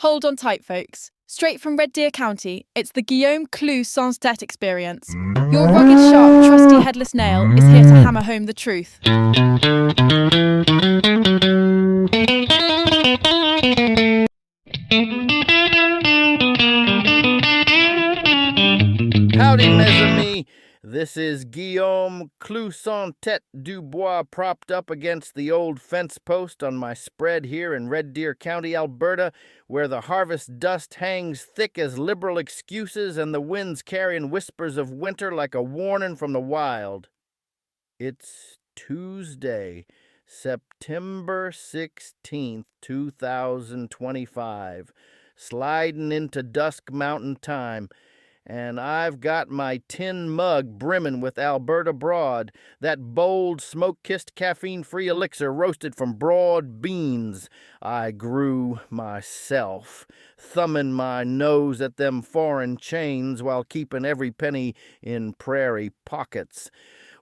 Hold on tight, folks. Straight from Red Deer County, it's the Clou Sans Tête experience. Your rugged, sharp, trusty headless nail is here to hammer home the truth. Howdy, mes amis. This is Guillaume Clou Sans Tête Dubois propped up against the old fence post on my spread here in Red Deer County, Alberta, where the harvest dust hangs thick as liberal excuses and the winds carrying whispers of winter like a warning from the wild. It's Tuesday, September 16th, 2025, sliding into dusk mountain time. And I've got my tin mug brimming with Alberta Broad, that bold, smoke-kissed, caffeine-free elixir roasted from broad beans I grew myself, thumbing my nose at them foreign chains while keeping every penny in prairie pockets.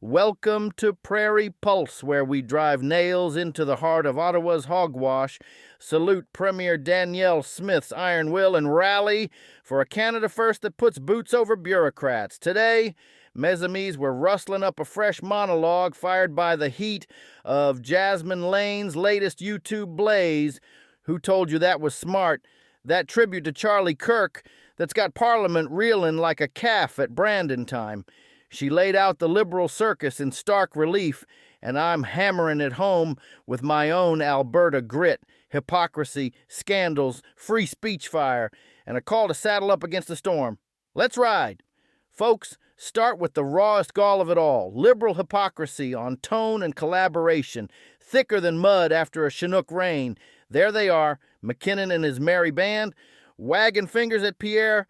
Welcome to Prairie Pulse, where we drive nails into the heart of Ottawa's hogwash, salute Premier Danielle Smith's iron will, and rally for a Canada First that puts boots over bureaucrats. Today, mes amis, we're rustling up a fresh monologue fired by the heat of Jasmin Laine's latest YouTube blaze. Who told you that was smart? That tribute to Charlie Kirk that's got Parliament reeling like a calf at Brandon time. She laid out the liberal circus in stark relief, and I'm hammering it home with my own Alberta grit, hypocrisy, scandals, free speech fire, and a call to saddle up against the storm. Let's ride. Folks, start with the rawest gall of it all, liberal hypocrisy on tone and collaboration, thicker than mud after a Chinook rain. There they are, McKinnon and his merry band, wagging fingers at Pierre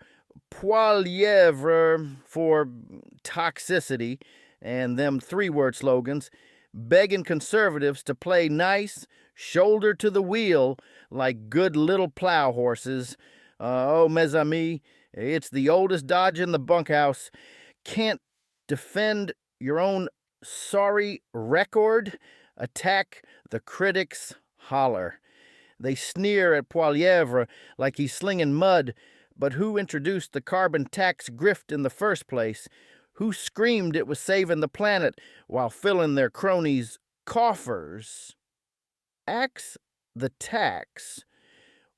Poilievre for toxicity and them three-word slogans, begging conservatives to play nice, shoulder to the wheel, like good little plow horses. Oh, mes amis, it's the oldest dodge in the bunkhouse. Can't defend your own sorry record? Attack the critics, holler. They sneer at Poilievre like he's slinging mud. But who introduced the carbon tax grift in the first place? Who screamed it was saving the planet while filling their cronies' coffers? Axe the tax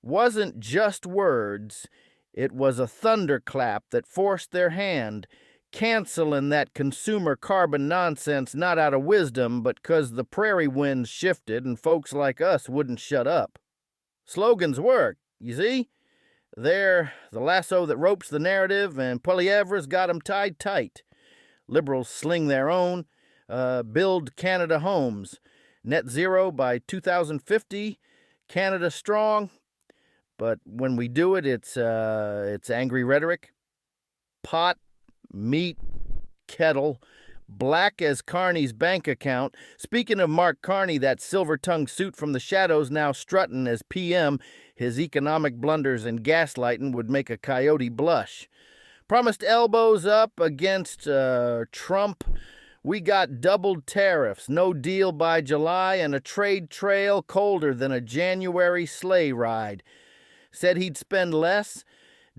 wasn't just words. It was a thunderclap that forced their hand, canceling that consumer carbon nonsense not out of wisdom, but 'cause the prairie winds shifted and folks like us wouldn't shut up. Slogans work, you see? They're the lasso that ropes the narrative, and Poilievre's got 'em tied tight. Liberals sling their own, build Canada homes, net zero by 2050, Canada strong. But when we do it, it's angry rhetoric. Pot, meat, kettle, black as Carney's bank account. Speaking of Mark Carney, that silver-tongued suit from the shadows now strutting as PM, his economic blunders and gaslighting would make a coyote blush. Promised elbows up against Trump. We got doubled tariffs, no deal by July, and a trade trail colder than a January sleigh ride. Said he'd spend less.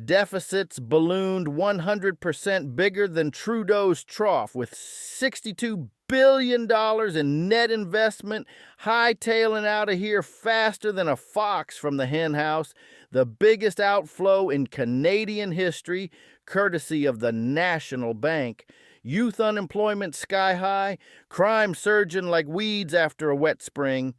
Deficits ballooned 100% bigger than Trudeau's trough, with $62 billion in net investment, hightailing out of here faster than a fox from the henhouse, the biggest outflow in Canadian history, courtesy of the National Bank. Youth unemployment sky high, crime surging like weeds after a wet spring.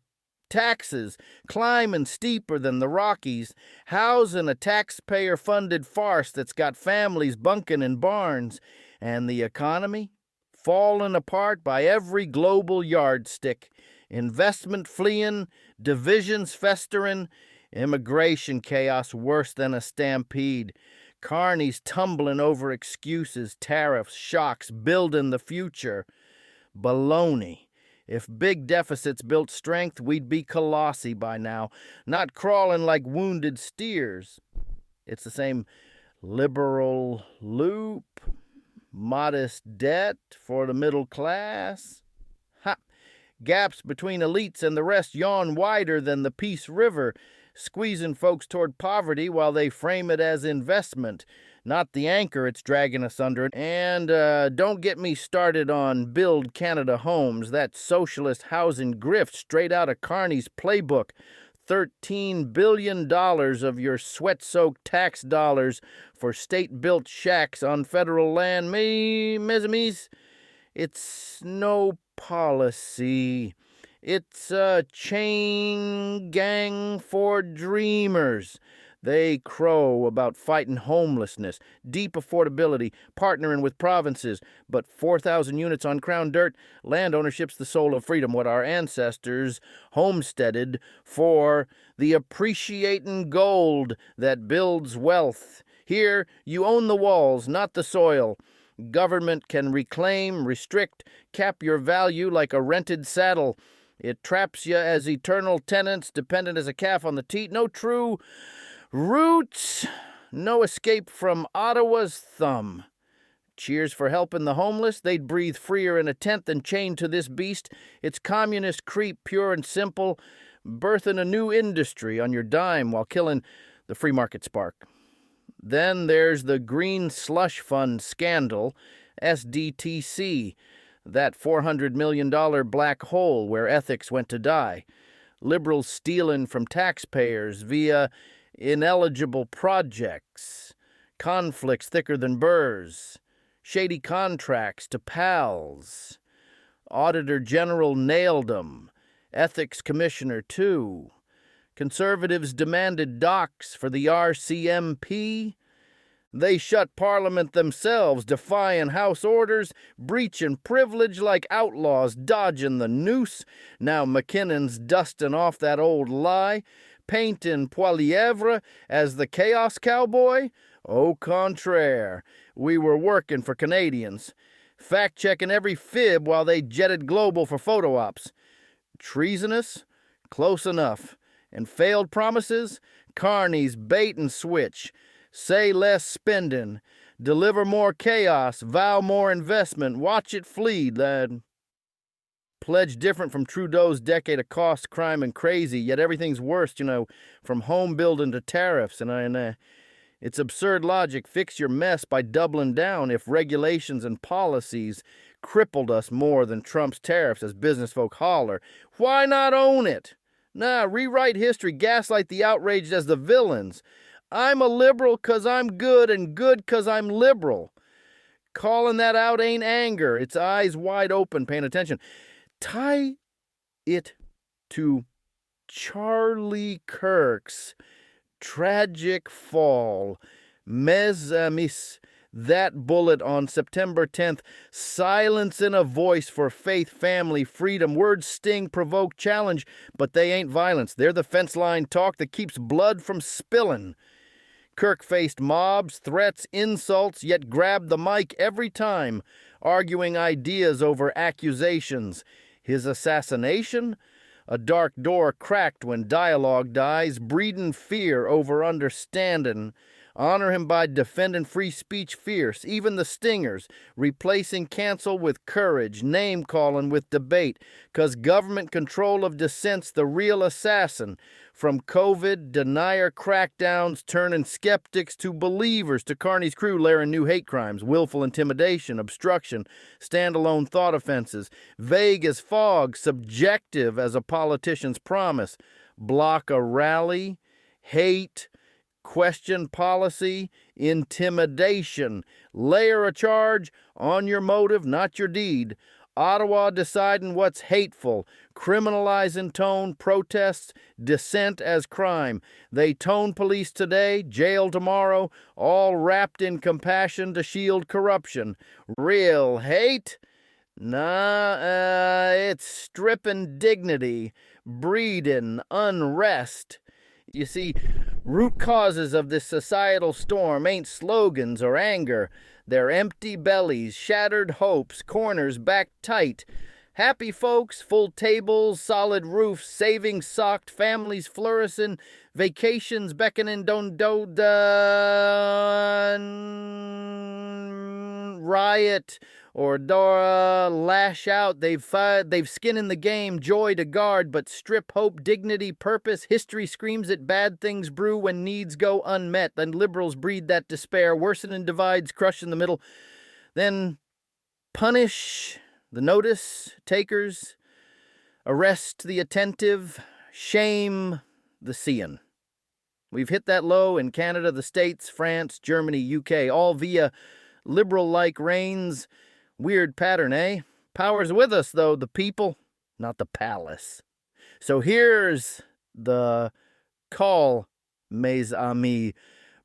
Taxes climbing steeper than the Rockies, housing a taxpayer-funded farce that's got families bunking in barns, and the economy falling apart by every global yardstick, investment fleeing, divisions festering, immigration chaos worse than a stampede, Carney's tumbling over excuses, tariffs, shocks, building the future. Baloney. If big deficits built strength, we'd be Colossi by now, not crawling like wounded steers. It's the same liberal loop, modest debt for the middle class. Ha! Gaps between elites and the rest yawn wider than the Peace River. squeezing folks toward poverty while they frame it as investment, not the anchor it's dragging us under. And don't get me started on Build Canada Homes, that socialist housing grift straight out of Carney's playbook. $13 billion of your sweat-soaked tax dollars for state-built shacks on federal land. Mes amis, it's no policy. It's a chain gang for dreamers. They crow about fighting homelessness, deep affordability, partnering with provinces, but 4,000 units on Crown dirt, land ownership's the soul of freedom, what our ancestors homesteaded for, the appreciating gold that builds wealth. Here, you own the walls, not the soil. Government can reclaim, restrict, cap your value like a rented saddle. It traps you as eternal tenants, dependent as a calf on the teat. No true roots, no escape from Ottawa's thumb. Cheers for helping the homeless. They'd breathe freer in a tent than chained to this beast. It's communist creep, pure and simple, birthing a new industry on your dime while killing the free market spark. Then there's the Green Slush Fund scandal, SDTC, that $400 million black hole where ethics went to die. Liberals stealing from taxpayers via ineligible projects, conflicts thicker than burrs, shady contracts to pals. Auditor General nailed 'em. Ethics Commissioner, too. Conservatives demanded docs for the RCMP. They shut Parliament themselves, defying House orders, breaching privilege like outlaws, dodging the noose. Now McKinnon's dusting off that old lie, painting Poilievre as the chaos cowboy. Au contraire, we were working for Canadians, fact-checking every fib while they jetted global for photo ops. Treasonous? Close enough. And failed promises? Carney's bait and switch. Say less spending, deliver more chaos, vow more investment, watch it flee, lad. Pledge different from Trudeau's decade of cost, crime, and crazy, yet everything's worse, from home building to tariffs. And it's absurd logic. Fix your mess by doubling down if regulations and policies crippled us more than Trump's tariffs, as business folk holler. Why not own it? Nah, rewrite history, gaslight the outraged as the villains. I'm a liberal 'cause I'm good and good 'cause I'm liberal. Calling that out ain't anger. It's eyes wide open, paying attention. Tie it to Charlie Kirk's tragic fall. Mes amis, that bullet on September 10th, silence in a voice for faith, family, freedom. Words sting, provoke, challenge, but they ain't violence. They're the fence line talk that keeps blood from spilling. Kirk faced mobs, threats, insults, yet grabbed the mic every time, arguing ideas over accusations. His assassination? A dark door cracked when dialogue dies, breeding fear over understanding. Honor him by defending free speech fierce, even the stingers, replacing cancel with courage, name-calling with debate, 'cause government control of dissent's the real assassin. From COVID, denier crackdowns, turning skeptics to believers, to Carney's crew layering new hate crimes, willful intimidation, obstruction, standalone thought offenses, vague as fog, subjective as a politician's promise, block a rally, hate, question policy, intimidation, layer a charge on your motive, not your deed. Ottawa deciding what's hateful, criminalizing tone, protests, dissent as crime. They tone police today, jail tomorrow, all wrapped in compassion to shield corruption. Real hate? Nah, it's stripping dignity, breeding unrest. You see, root causes of this societal storm ain't slogans or anger. They're empty bellies, shattered hopes, corners backed tight. Happy folks, full tables, solid roofs, savings socked, families flourishing, vacations beckoning, don't riot or Dora, lash out. They've skin in the game, joy to guard, but strip hope, dignity, purpose. History screams that bad things brew when needs go unmet. Then liberals breed that despair, worsening divides, crush in the middle. Then punish the notice takers, arrest the attentive, shame the seeing. We've hit that low in Canada, the States, France, Germany, UK, all via liberal-like reigns. Weird pattern, eh? Power's with us, though, the people, not the palace. So here's the call, mes amis.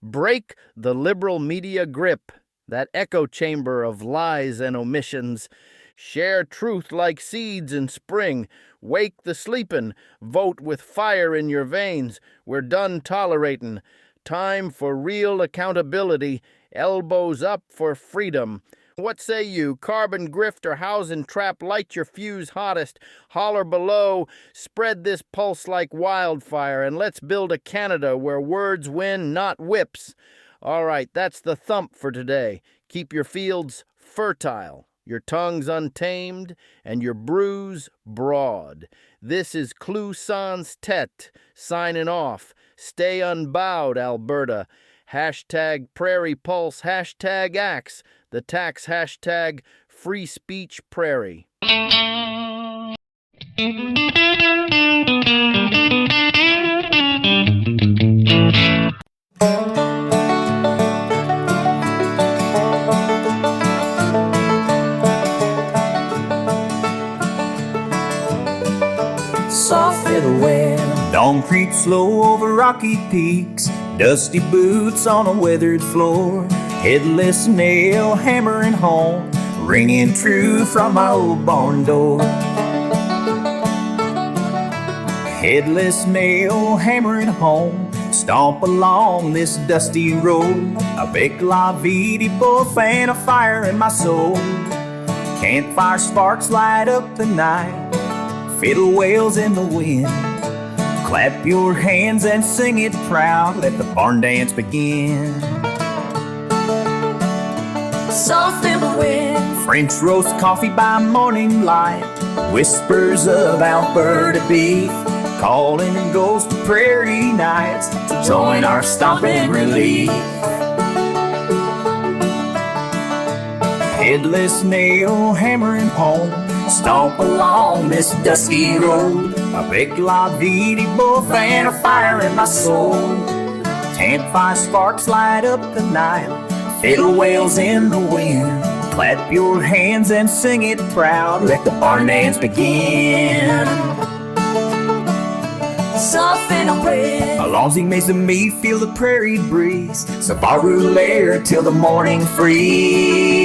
Break the liberal media grip, that echo chamber of lies and omissions. Share truth like seeds in spring. Wake the sleepin'. Vote with fire in your veins. We're done toleratin'. Time for real accountability. Elbows up for freedom. What say you? Carbon grift or housin' trap? Light your fuse hottest. Holler below. Spread this pulse like wildfire. And let's build a Canada where words win, not whips. All right, that's the thump for today. Keep your fields fertile, your tongues untamed, and your brews broad. This is Clou Sans Tête signing off. Stay unbowed, Alberta. Hashtag Prairie Pulse, hashtag Axe, the tax hashtag Free Speech Prairie. Soft little wind, dawn creeps slow over rocky peaks, dusty boots on a weathered floor, headless nail hammering home, ringing true from my old barn door. Headless nail hammering home, stomp along this dusty road, a big la vie both and a fire in my soul. Campfire sparks light up the night, fiddle wails in the wind. Clap your hands and sing it proud, let the barn dance begin. Soft in the wind, French roast coffee by morning light, whispers of Alberta beef, calling ghost prairie nights to join our stomping relief. Headless nail hammering home, stomp along this dusty road, a big la vie both and a fire in my soul. Campfire sparks light up the night, fiddle wails in the wind. Clap your hands and sing it proud, let the barn dance begin. Soften away, Alonzi makes me feel the prairie breeze, Savaru lair till the morning freeze.